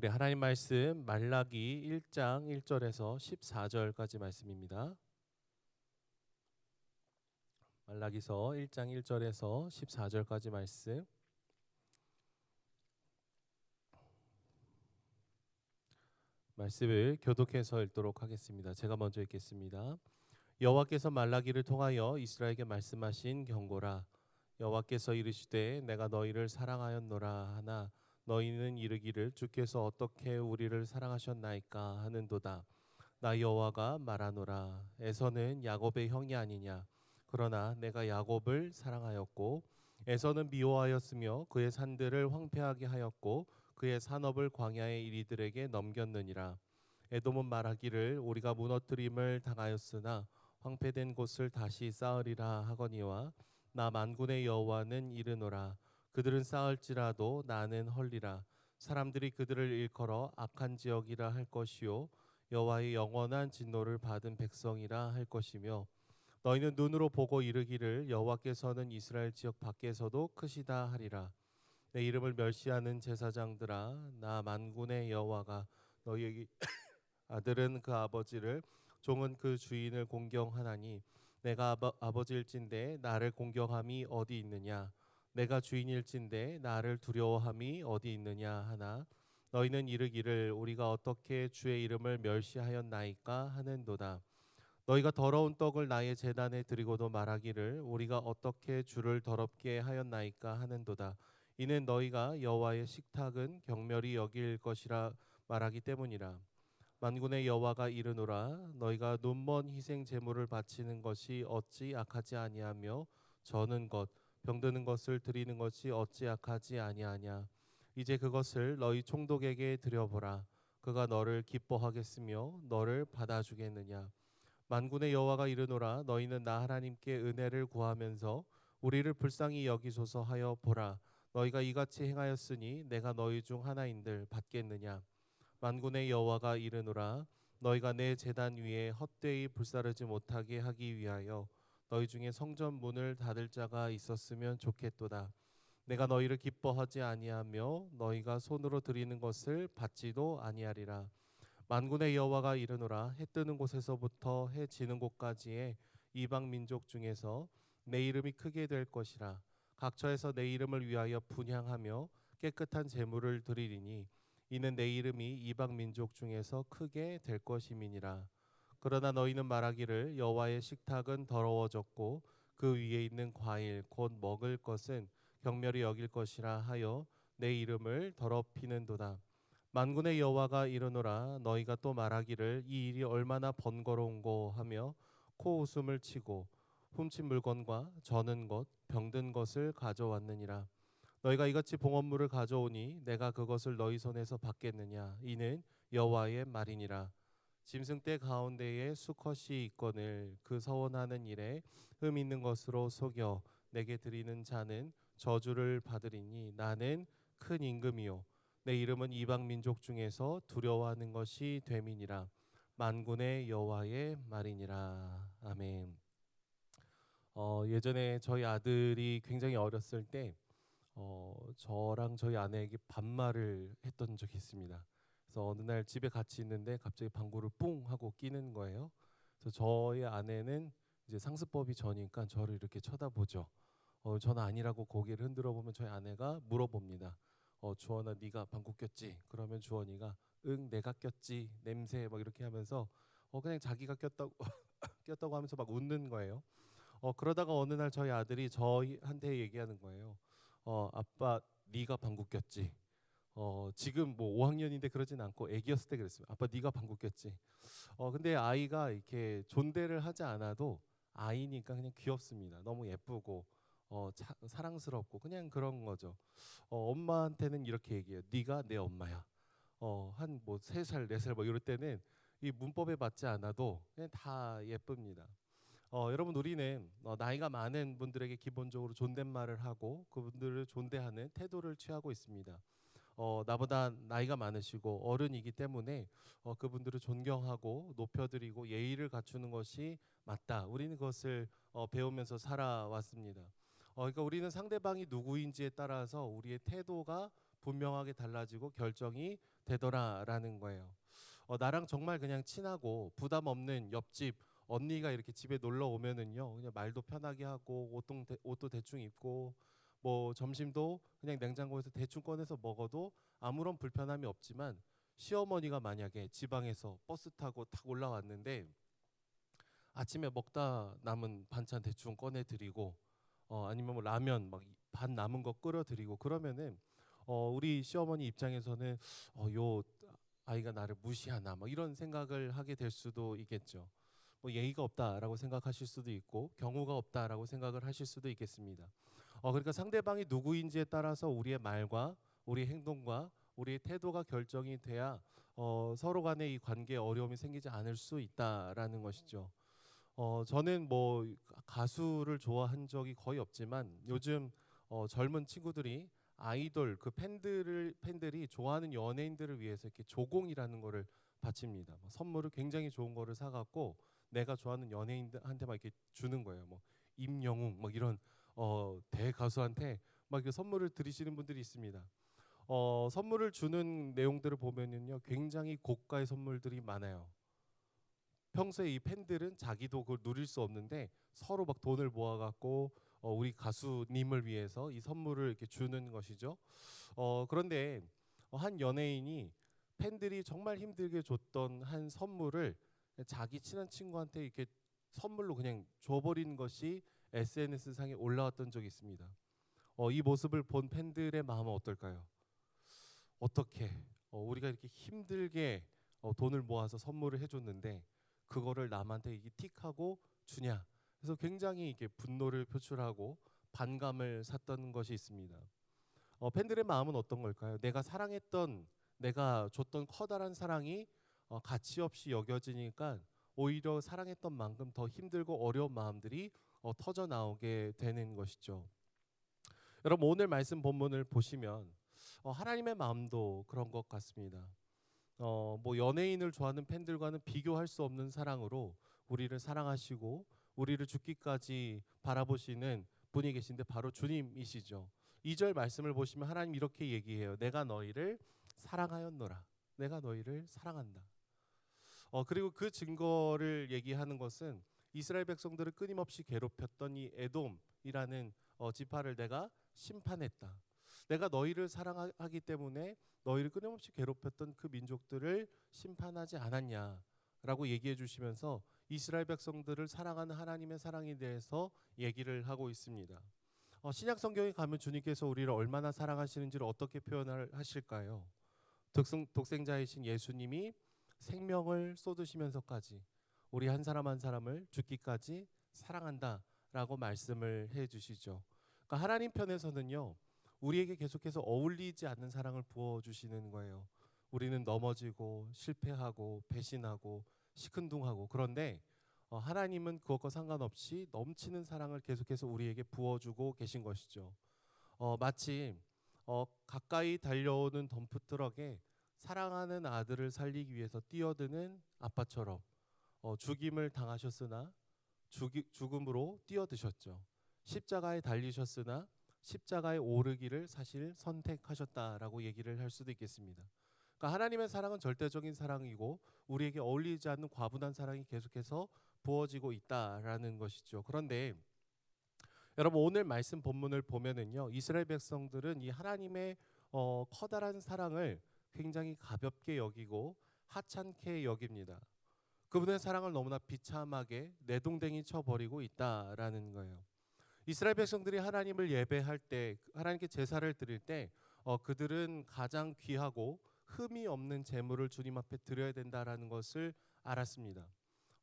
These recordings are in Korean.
우리 하나님 말씀 말라기 1장 1절에서 14절까지 말씀입니다. 말라기서 1장 1절에서 14절까지 말씀을 교독해서 읽도록 하겠습니다. 제가 먼저 읽겠습니다. 여호와께서 말라기를 통하여 이스라엘에게 말씀하신 경고라. 여호와께서 이르시되 내가 너희를 사랑하였노라 하나 너희는 이르기를 주께서 어떻게 우리를 사랑하셨나이까 하는도다. 나 여호와가 말하노라. 에서는 야곱의 형이 아니냐. 그러나 내가 야곱을 사랑하였고 에서는 미워하였으며 그의 산들을 황폐하게 하였고 그의 산업을 광야의 이리들에게 넘겼느니라. 에돔은 말하기를 우리가 무너뜨림을 당하였으나 황폐된 곳을 다시 쌓으리라 하거니와 나 만군의 여호와는 이르노라. 그들은 쌓을지라도 나는 헐리라. 사람들이 그들을 일컬어 악한 지역이라 할 것이요 여호와의 영원한 진노를 받은 백성이라 할 것이며 너희는 눈으로 보고 이르기를 여호와께서는 이스라엘 지역 밖에서도 크시다 하리라. 내 이름을 멸시하는 제사장들아 나 만군의 여호와가 너희에게 아들은 그 아버지를 종은 그 주인을 공경하나니 내가 아버지일진데 나를 공경함이 어디 있느냐. 내가 주인일진데 나를 두려워함이 어디 있느냐 하나 너희는 이르기를 우리가 어떻게 주의 이름을 멸시하였나이까 하는도다. 너희가 더러운 떡을 나의 제단에 드리고도 말하기를 우리가 어떻게 주를 더럽게 하였나이까 하는도다. 이는 너희가 여호와의 식탁은 경멸히 여길 것이라 말하기 때문이라. 만군의 여호와가 이르노라. 너희가 눈먼 희생 제물을 바치는 것이 어찌 악하지 아니하며 저는 것 병드는 것을 드리는 것이 어찌 악하지 아니하냐. 이제 그것을 너희 총독에게 드려보라. 그가 너를 기뻐하겠으며 너를 받아주겠느냐. 만군의 여호와가 이르노라. 너희는 나 하나님께 은혜를 구하면서 우리를 불쌍히 여기소서 하여 보라. 너희가 이같이 행하였으니 내가 너희 중 하나인들 받겠느냐. 만군의 여호와가 이르노라. 너희가 내 제단 위에 헛되이 불사르지 못하게 하기 위하여 너희 중에 성전 문을 닫을 자가 있었으면 좋겠도다. 내가 너희를 기뻐하지 아니하며 너희가 손으로 드리는 것을 받지도 아니하리라. 만군의 여호와가 이르노라. 해 뜨는 곳에서부터 해 지는 곳까지의 이방 민족 중에서 내 이름이 크게 될 것이라. 각처에서 내 이름을 위하여 분향하며 깨끗한 제물을 드리리니 이는 내 이름이 이방 민족 중에서 크게 될 것임이니라. 그러나 너희는 말하기를 여호와의 식탁은 더러워졌고 그 위에 있는 과일 곧 먹을 것은 경멸히 여길 것이라 하여 내 이름을 더럽히는도다. 만군의 여호와가 이르노라. 너희가 또 말하기를 이 일이 얼마나 번거로운고 하며 코웃음을 치고 훔친 물건과 저는 것 병든 것을 가져왔느니라. 너희가 이같이 봉헌물을 가져오니 내가 그것을 너희 손에서 받겠느냐. 이는 여호와의 말이니라. 짐승떼 가운데에 수컷이 있거늘 그 서원하는 일에 흠 있는 것으로 속여 내게 드리는 자는 저주를 받으리니 나는 큰 임금이요 내 이름은 이방 민족 중에서 두려워하는 것이 됨이니라. 만군의 여호와의 말이니라. 아멘. 예전에 저희 아들이 굉장히 어렸을 때 저랑 저희 아내에게 반말을 했던 적이 있습니다. 그래서 어느 날 집에 같이 있는데 갑자기 방구를 뿡 하고 끼는 거예요. 그래서 저희 아내는 이제 상습법이 저니까 저를 이렇게 쳐다보죠. 저는 아니라고 고개를 흔들어 보면 저희 아내가 물어봅니다. 주원아 네가 방구 꼈지? 그러면 주원이가 응 내가 꼈지 냄새 막 이렇게 하면서 그냥 자기가 꼈다고 꼈다고 하면서 막 웃는 거예요. 그러다가 어느 날 저희 아들이 저희한테 얘기하는 거예요. 아빠 네가 방구 꼈지? 지금 뭐 5학년인데 그러진 않고 애기였을 때 그랬어요. 아빠 네가 방구 꼈지? 근데 아이가 이렇게 존대를 하지 않아도 아이니까 그냥 귀엽습니다. 너무 예쁘고 사랑스럽고 그냥 그런 거죠. 엄마한테는 이렇게 얘기해요. 네가 내 엄마야. 한 뭐 3살, 4살 뭐 이럴 때는 이 문법에 맞지 않아도 그냥 다 예쁩니다. 여러분 우리는 나이가 많은 분들에게 기본적으로 존댓말을 하고 그분들을 존대하는 태도를 취하고 있습니다. 나보다 나이가 많으시고 어른이기 때문에 그분들을 존경하고 높여드리고 예의를 갖추는 것이 맞다. 우리는 그것을 배우면서 살아왔습니다. 그러니까 우리는 상대방이 누구인지에 따라서 우리의 태도가 분명하게 달라지고 결정이 되더라라는 거예요. 나랑 정말 그냥 친하고 부담 없는 옆집 언니가 이렇게 집에 놀러 오면은요, 그냥 말도 편하게 하고 옷도 대충 입고 뭐 점심도 그냥 냉장고에서 대충 꺼내서 먹어도 아무런 불편함이 없지만, 시어머니가 만약에 지방에서 버스 타고 탁 올라왔는데 아침에 먹다 남은 반찬 대충 꺼내 드리고, 아니면 뭐 라면 막 반 남은 거 끓여 드리고 그러면은 우리 시어머니 입장에서는 요 아이가 나를 무시하나 막 이런 생각을 하게 될 수도 있겠죠. 뭐 예의가 없다라고 생각하실 수도 있고 경우가 없다라고 생각을 하실 수도 있겠습니다. 그러니까 상대방이 누구인지에 따라서 우리의 말과 우리의 행동과 우리의 태도가 결정이 돼야 서로 간의 이 관계에 어려움이 생기지 않을 수 있다라는 것이죠. 저는 뭐 가수를 좋아한 적이 거의 없지만 요즘 젊은 친구들이 아이돌 그 팬들이 좋아하는 연예인들을 위해서 이렇게 조공이라는 거를 바칩니다. 뭐 선물을 굉장히 좋은 거를 사갖고 내가 좋아하는 연예인한테 막 이렇게 주는 거예요. 뭐 임영웅 막 이런 대가수한테 막 이렇게 선물을 드리시는 분들이 있습니다. 선물을 주는 내용들을 보면은요, 굉장히 고가의 선물들이 많아요. 평소에 이 팬들은 자기도 그걸 누릴 수 없는데 서로 막 돈을 모아갖고 우리 가수님을 위해서 이 선물을 이렇게 주는 것이죠. 그런데 한 연예인이 팬들이 정말 힘들게 줬던 한 선물을 자기 친한 친구한테 이렇게 선물로 그냥 줘버린 것이 SNS 상에 올라왔던 적이 있습니다. 이 모습을 본 팬들의 마음은 어떨까요? 어떻게 우리가 이렇게 힘들게 돈을 모아서 선물을 해줬는데 그거를 남한테 이게 틱하고 주냐? 그래서 굉장히 이게 분노를 표출하고 반감을 샀던 것이 있습니다. 팬들의 마음은 어떤 걸까요? 내가 줬던 커다란 사랑이 가치 없이 여겨지니까 오히려 사랑했던 만큼 더 힘들고 어려운 마음들이 터져 나오게 되는 것이죠. 여러분, 오늘 말씀 본문을 보시면 하나님의 마음도 그런 것 같습니다. 뭐 연예인을 좋아하는 팬들과는 비교할 수 없는 사랑으로 우리를 사랑하시고 우리를 죽기까지 바라보시는 분이 계신데 바로 주님이시죠. 2절 말씀을 보시면 하나님 이렇게 얘기해요. 내가 너희를 사랑하였노라. 내가 너희를 사랑한다. 그리고 그 증거를 얘기하는 것은 이스라엘 백성들을 끊임없이 괴롭혔던 이 에돔이라는 지파를 내가 심판했다. 내가 너희를 사랑하기 때문에 너희를 끊임없이 괴롭혔던 그 민족들을 심판하지 않았냐라고 얘기해 주시면서 이스라엘 백성들을 사랑하는 하나님의 사랑에 대해서 얘기를 하고 있습니다. 신약 성경에 가면 주님께서 우리를 얼마나 사랑하시는지를 어떻게 표현을 하실까요? 독생자이신 예수님이 생명을 쏟으시면서까지 우리 한 사람 한 사람을 죽기까지 사랑한다라고 말씀을 해 주시죠. 그러니까 하나님 편에서는요, 우리에게 계속해서 어울리지 않는 사랑을 부어 주시는 거예요. 우리는 넘어지고 실패하고 배신하고 시큰둥하고, 그런데 하나님은 그것과 상관없이 넘치는 사랑을 계속해서 우리에게 부어주고 계신 것이죠. 마치 가까이 달려오는 덤프트럭에 사랑하는 아들을 살리기 위해서 뛰어드는 아빠처럼 죽임을 당하셨으나 죽음으로 뛰어드셨죠. 십자가에 달리셨으나 십자가에 오르기를 사실 선택하셨다라고 얘기를 할 수도 있겠습니다. 그러니까 하나님의 사랑은 절대적인 사랑이고 우리에게 어울리지 않는 과분한 사랑이 계속해서 부어지고 있다라는 것이죠. 그런데 여러분, 오늘 말씀 본문을 보면은요, 이스라엘 백성들은 이 하나님의 커다란 사랑을 굉장히 가볍게 여기고 하찮게 여깁니다. 그분의 사랑을 너무나 비참하게 내동댕이 쳐버리고 있다라는 거예요. 이스라엘 백성들이 하나님을 예배할 때, 하나님께 제사를 드릴 때 그들은 가장 귀하고 흠이 없는 제물을 주님 앞에 드려야 된다라는 것을 알았습니다.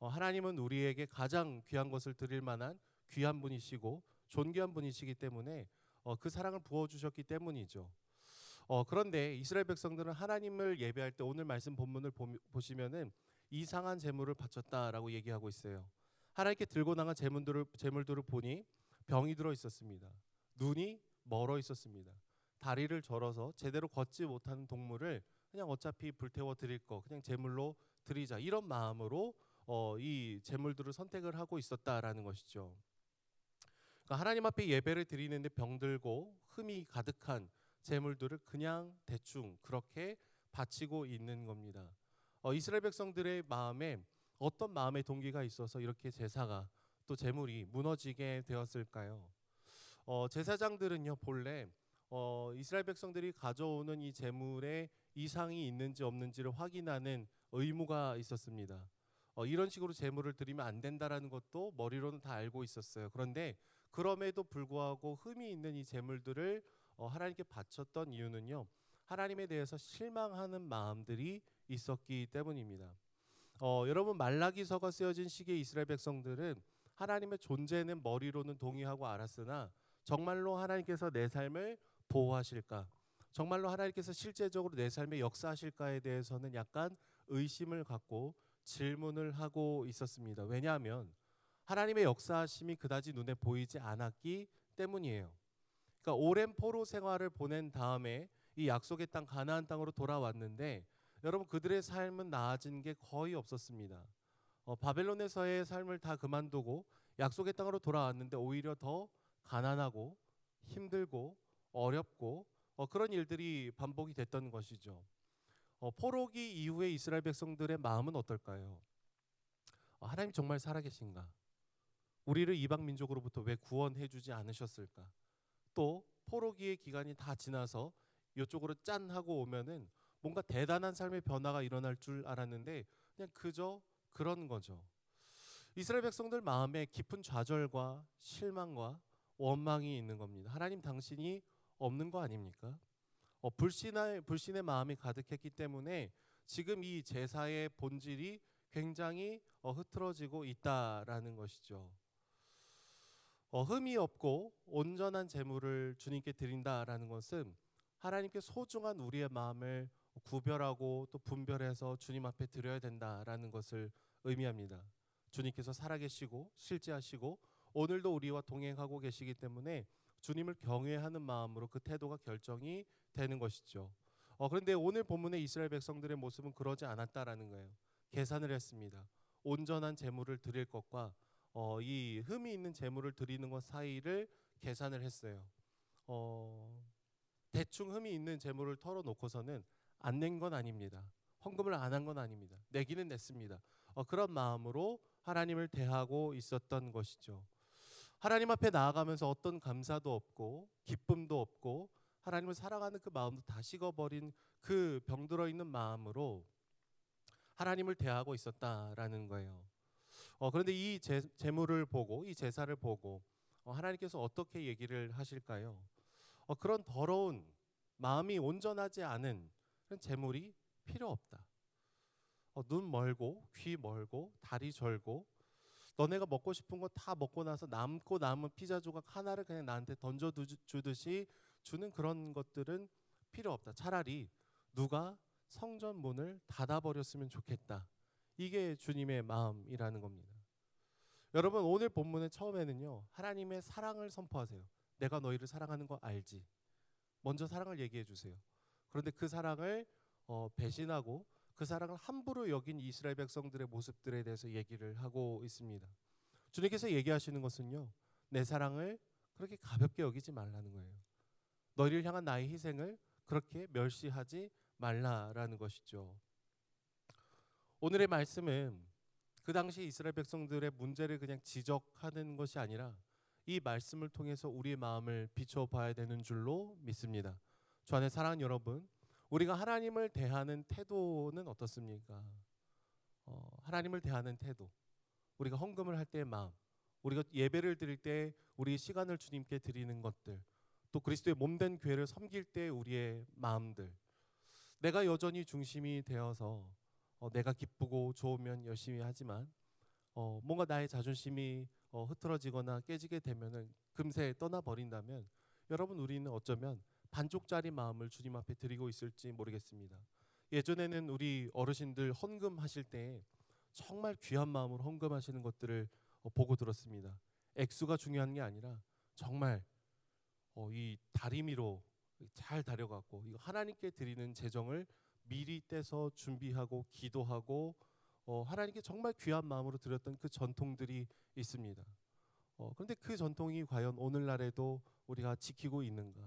하나님은 우리에게 가장 귀한 것을 드릴 만한 귀한 분이시고 존귀한 분이시기 때문에 그 사랑을 부어주셨기 때문이죠. 그런데 이스라엘 백성들은 하나님을 예배할 때 오늘 말씀 본문을 보시면은 이상한 제물을 바쳤다라고 얘기하고 있어요. 하나님께 들고 나간 제물들을 보니 병이 들어 있었습니다. 눈이 멀어 있었습니다. 다리를 절어서 제대로 걷지 못하는 동물을 그냥 어차피 불태워 드릴 거 그냥 제물로 드리자, 이런 마음으로 이 제물들을 선택을 하고 있었다라는 것이죠. 그러니까 하나님 앞에 예배를 드리는데 병들고 흠이 가득한 제물들을 그냥 대충 그렇게 바치고 있는 겁니다. 이스라엘 백성들의 마음에 어떤 마음의 동기가 있어서 이렇게 제사가 또 제물이 무너지게 되었을까요? 제사장들은요 본래 이스라엘 백성들이 가져오는 이 제물에 이상이 있는지 없는지를 확인하는 의무가 있었습니다. 이런 식으로 제물을 드리면 안 된다라는 것도 머리로는 다 알고 있었어요. 그런데 그럼에도 불구하고 흠이 있는 이 제물들을 하나님께 바쳤던 이유는요, 하나님에 대해서 실망하는 마음들이 있었기 때문입니다. 여러분 말라기서가 쓰여진 시기의 이스라엘 백성들은 하나님의 존재는 머리로는 동의하고 알았으나 정말로 하나님께서 내 삶을 보호하실까? 정말로 하나님께서 실제적으로 내 삶에 역사하실까에 대해서는 약간 의심을 갖고 질문을 하고 있었습니다. 왜냐하면 하나님의 역사하심이 그다지 눈에 보이지 않았기 때문이에요. 그러니까 오랜 포로 생활을 보낸 다음에 이 약속의 땅 가나안 땅으로 돌아왔는데 여러분 그들의 삶은 나아진 게 거의 없었습니다. 바벨론에서의 삶을 다 그만두고 약속의 땅으로 돌아왔는데 오히려 더 가난하고 힘들고 어렵고 그런 일들이 반복이 됐던 것이죠. 포로기 이후에 이스라엘 백성들의 마음은 어떨까요? 하나님 정말 살아계신가? 우리를 이방 민족으로부터 왜 구원해 주지 않으셨을까? 또 포로기의 기간이 다 지나서 이쪽으로 짠 하고 오면은 뭔가 대단한 삶의 변화가 일어날 줄 알았는데 그냥 그저 그런 거죠. 이스라엘 백성들 마음에 깊은 좌절과 실망과 원망이 있는 겁니다. 하나님 당신이 없는 거 아닙니까? 불신의 마음이 가득했기 때문에 지금 이 제사의 본질이 굉장히 흐트러지고 있다라는 것이죠. 흠이 없고 온전한 제물을 주님께 드린다라는 것은 하나님께 소중한 우리의 마음을 구별하고 또 분별해서 주님 앞에 드려야 된다라는 것을 의미합니다. 주님께서 살아계시고 실제하시고 오늘도 우리와 동행하고 계시기 때문에 주님을 경외하는 마음으로 그 태도가 결정이 되는 것이죠. 그런데 오늘 본문의 이스라엘 백성들의 모습은 그러지 않았다라는 거예요. 계산을 했습니다. 온전한 제물을 드릴 것과 이 흠이 있는 제물을 드리는 것 사이를 계산을 했어요. 대충 흠이 있는 제물을 털어놓고서는 안 낸 건 아닙니다. 헌금을 안 한 건 아닙니다. 내기는 냈습니다. 그런 마음으로 하나님을 대하고 있었던 것이죠. 하나님 앞에 나아가면서 어떤 감사도 없고 기쁨도 없고 하나님을 사랑하는 그 마음도 다 식어버린 그 병들어 있는 마음으로 하나님을 대하고 있었다라는 거예요. 그런데 이 제물을 보고 이 제사를 보고 하나님께서 어떻게 얘기를 하실까요? 그런 더러운 마음이 온전하지 않은 그런 제물이 필요 없다. 눈 멀고 귀 멀고 다리 절고 너네가 먹고 싶은 거 다 먹고 나서 남고 남은 피자 조각 하나를 그냥 나한테 던져 주듯이 주는 그런 것들은 필요 없다. 차라리 누가 성전 문을 닫아 버렸으면 좋겠다. 이게 주님의 마음이라는 겁니다. 여러분 오늘 본문의 처음에는요. 하나님의 사랑을 선포하세요. 내가 너희를 사랑하는 거 알지? 먼저 사랑을 얘기해 주세요. 그런데 그 사랑을 배신하고 그 사랑을 함부로 여긴 이스라엘 백성들의 모습들에 대해서 얘기를 하고 있습니다. 주님께서 얘기하시는 것은요. 내 사랑을 그렇게 가볍게 여기지 말라는 거예요. 너희를 향한 나의 희생을 그렇게 멸시하지 말라라는 것이죠. 오늘의 말씀은 그 당시 이스라엘 백성들의 문제를 그냥 지적하는 것이 아니라 이 말씀을 통해서 우리의 마음을 비춰봐야 되는 줄로 믿습니다. 주 안에 사랑하는 여러분, 우리가 하나님을 대하는 태도는 어떻습니까? 하나님을 대하는 태도, 우리가 헌금을 할 때의 마음, 우리가 예배를 드릴 때 우리 시간을 주님께 드리는 것들, 또 그리스도의 몸된 교회를 섬길 때 우리의 마음들, 내가 여전히 중심이 되어서 내가 기쁘고 좋으면 열심히 하지만 뭔가 나의 자존심이 흐트러지거나 깨지게 되면은 금세 떠나버린다면 여러분 우리는 어쩌면 반쪽짜리 마음을 주님 앞에 드리고 있을지 모르겠습니다. 예전에는 우리 어르신들 헌금하실 때 정말 귀한 마음으로 헌금하시는 것들을 보고 들었습니다. 액수가 중요한 게 아니라 정말 이 다리미로 잘 다려갖고 이거 하나님께 드리는 재정을 미리 떼서 준비하고 기도하고 하나님께 정말 귀한 마음으로 드렸던 그 전통들이 있습니다. 그런데 그 전통이 과연 오늘날에도 우리가 지키고 있는가?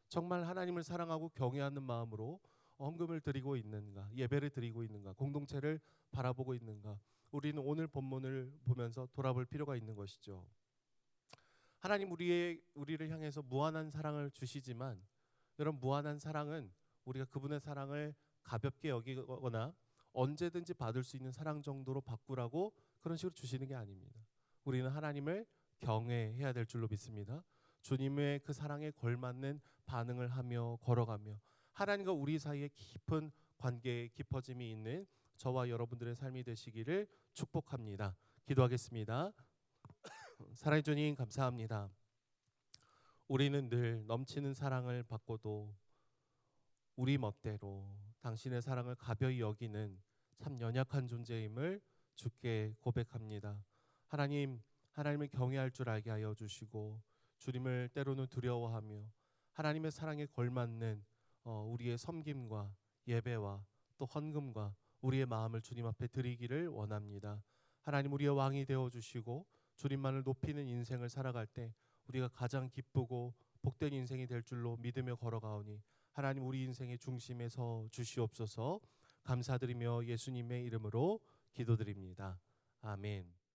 정말 하나님을 사랑하고 경외하는 마음으로 헌금을 드리고 있는가, 예배를 드리고 있는가, 공동체를 바라보고 있는가, 우리는 오늘 본문을 보면서 돌아볼 필요가 있는 것이죠. 하나님 우리를 향해서 무한한 사랑을 주시지만, 이런 무한한 사랑은 우리가 그분의 사랑을 가볍게 여기거나 언제든지 받을 수 있는 사랑 정도로 바꾸라고 그런 식으로 주시는 게 아닙니다. 우리는 하나님을 경외해야 될 줄로 믿습니다. 주님의 그 사랑에 걸맞는 반응을 하며 걸어가며 하나님과 우리 사이에 깊은 관계의 깊어짐이 있는 저와 여러분들의 삶이 되시기를 축복합니다. 기도하겠습니다. 사랑해 주님 감사합니다. 우리는 늘 넘치는 사랑을 받고도 우리 멋대로 당신의 사랑을 가벼이 여기는 참 연약한 존재임을 주께 고백합니다. 하나님, 하나님을 경외할 줄 알게 하여 주시고 주님을 때로는 두려워하며 하나님의 사랑에 걸맞는 우리의 섬김과 예배와 또 헌금과 우리의 마음을 주님 앞에 드리기를 원합니다. 하나님, 우리의 왕이 되어 주시고 주님만을 높이는 인생을 살아갈 때 우리가 가장 기쁘고 복된 인생이 될 줄로 믿으며 걸어가오니 하나님, 우리 인생의 중심에 서 주시옵소서. 감사드리며 예수님의 이름으로 기도드립니다. 아멘.